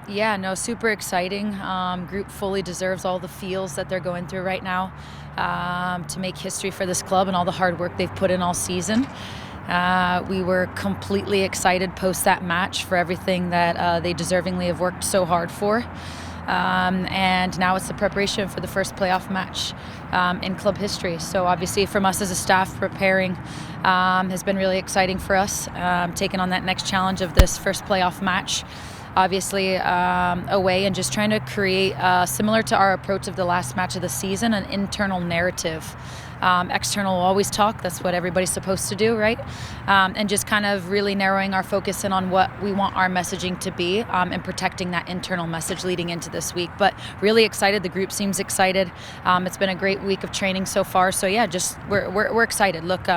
Yeah, no, super exciting. Group fully deserves all the feels that they're going through right now to make history for this club and all the hard work they've put in all season. We were completely excited post that match for everything that they deservingly have worked so hard for. And now it's the preparation for the first playoff match in club history. So obviously from us as a staff, preparing has been really exciting for us, taking on that next challenge of this first playoff match. Obviously away, and just trying to create, similar to our approach of the last match of the season, an internal narrative. External will always talk, that's what everybody's supposed to do, right? And just kind of really narrowing our focus in on what we want our messaging to be, and protecting that internal message leading into this week. But really excited, the group seems excited. It's been a great week of training so far, so yeah, just we're excited. Look,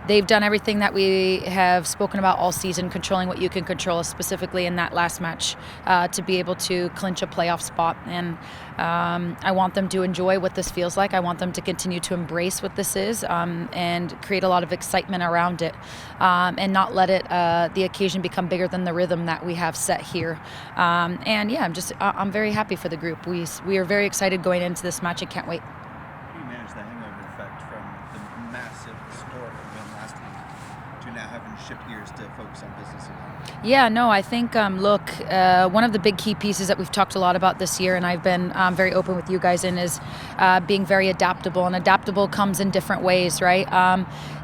they've done everything that we have spoken about all season, controlling what you can control, specifically in that last match, to be able to clinch a playoff spot. And I want them to enjoy what this feels like. I want them to continue to embrace what this is, and create a lot of excitement around it, and not let it the occasion become bigger than the rhythm that we have set here. And yeah, I'm very happy for the group. We are very excited going into this match. I can't wait. You managed the hangover effect from the massive historical win last week to now having to shift gears to focus on business again. Yeah, no, I think, look, one of the big key pieces that we've talked a lot about this year, and I've been very open with you guys in, is being very adaptable. And adaptable comes in different ways, right?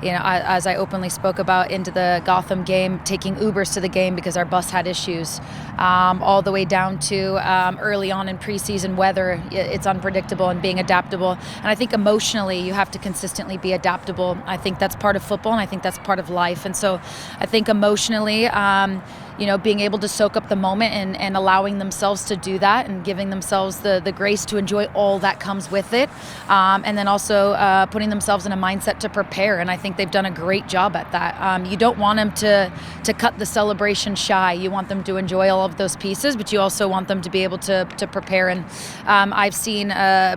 As I openly spoke about into the Gotham game, taking Ubers to the game because our bus had issues, all the way down to early on in preseason weather, it's unpredictable, and being adaptable. And I think emotionally, you have to consistently be adaptable. I think that's part of football, and I think that's part of life. And so I think emotionally, being able to soak up the moment and allowing themselves to do that, and giving themselves the grace to enjoy all that comes with it. And then also putting themselves in a mindset to prepare. And I think they've done a great job at that. You don't want them to cut the celebration shy. You want them to enjoy all of those pieces, but you also want them to be able to prepare. And I've seen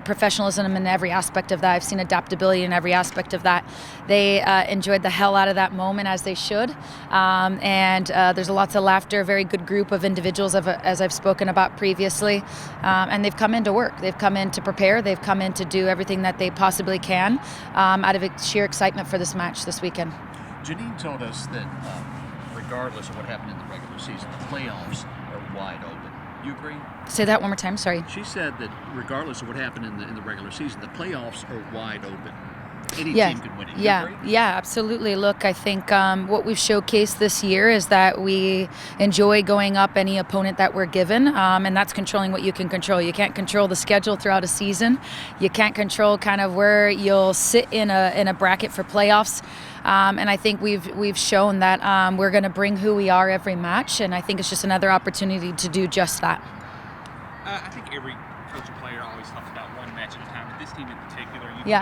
professionalism in every aspect of that. I've seen adaptability in every aspect of that. They enjoyed the hell out of that moment, as they should. And there's lots of laughter, a very good group of individuals, as I've spoken about previously. And they've come in to work. They've come in to prepare. They've come in to do everything that they possibly can out of sheer excitement for this match this weekend. Janine told us that regardless of what happened in the regular season, the playoffs are wide open. You agree? Say that one more time, sorry. She said that regardless of what happened in the regular season, the playoffs are wide open. Any Yeah. team can win it. Yeah, absolutely. Look, I think what we've showcased this year is that we enjoy going up any opponent that we're given, and that's controlling what you can control. You can't control the schedule throughout a season. You can't control kind of where you'll sit in a bracket for playoffs. And I think we've shown that we're going to bring who we are every match, and I think it's just another opportunity to do just that. I think every coach and player always talks about one match at a time, but this team in particular, you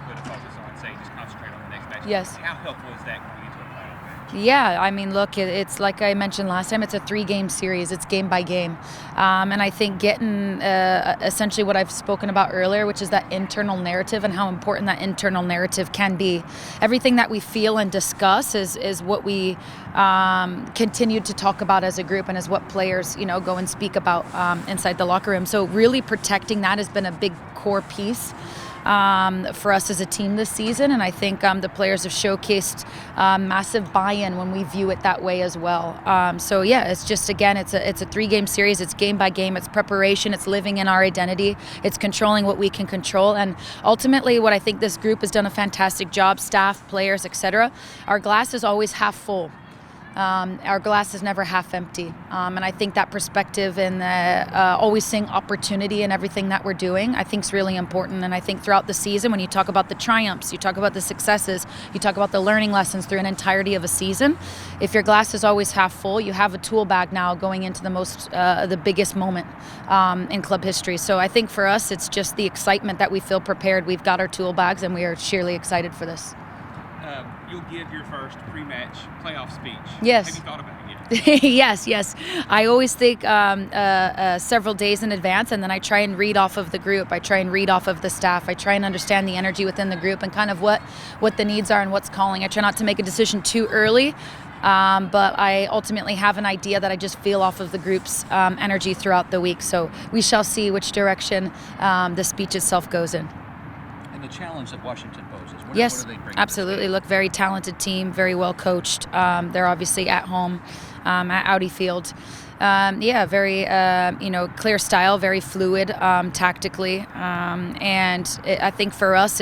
put a focus on, say, just concentrate on the next match. Yes. How helpful is that going into a playoff match? Yeah, I mean, look, it's like I mentioned last time, it's a 3-game series. It's game by game. And I think getting essentially what I've spoken about earlier, which is that internal narrative and how important that internal narrative can be. Everything that we feel and discuss is what we continue to talk about as a group, and is what players, go and speak about inside the locker room. So really protecting that has been a big core piece for us as a team this season, and I think the players have showcased massive buy-in when we view it that way as well. So yeah, it's just, again, it's a 3-game series. It's game by game. It's preparation. It's living in our identity. It's controlling what we can control, and ultimately, what I think this group has done a fantastic job. Staff, players, etc. Our glass is always half full. Our glass is never half empty. And I think that perspective and always seeing opportunity in everything that we're doing, I think is really important. And I think throughout the season, when you talk about the triumphs, you talk about the successes, you talk about the learning lessons through an entirety of a season, if your glass is always half full, you have a tool bag now going into the biggest moment in club history. So I think for us, it's just the excitement that we feel prepared. We've got our tool bags, and we are sheerly excited for this. You'll give your first pre-match playoff speech. Yes. Have you thought about it yet? Yes. I always think several days in advance, and then I try and read off of the group. I try and read off of the staff. I try and understand the energy within the group and kind of what the needs are and what's calling. I try not to make a decision too early, But I ultimately have an idea that I just feel off of the group's energy throughout the week. So we shall see which direction the speech itself goes in. And the challenge that Washington poses. What Yes, do they bring absolutely. Look, very talented team, very well coached. They're obviously at home at Audi Field. Very clear style, very fluid tactically, and I think for us,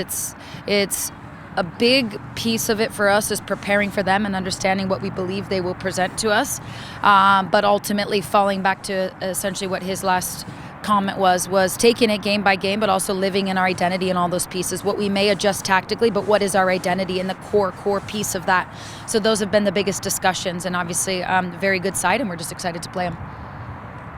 it's a big piece of it for us is preparing for them and understanding what we believe they will present to us, but ultimately falling back to essentially what his last comment was taking it game by game, but also living in our identity and all those pieces. What we may adjust tactically, but what is our identity and the core piece of that? So those have been the biggest discussions, and obviously very good side, and we're just excited to play them.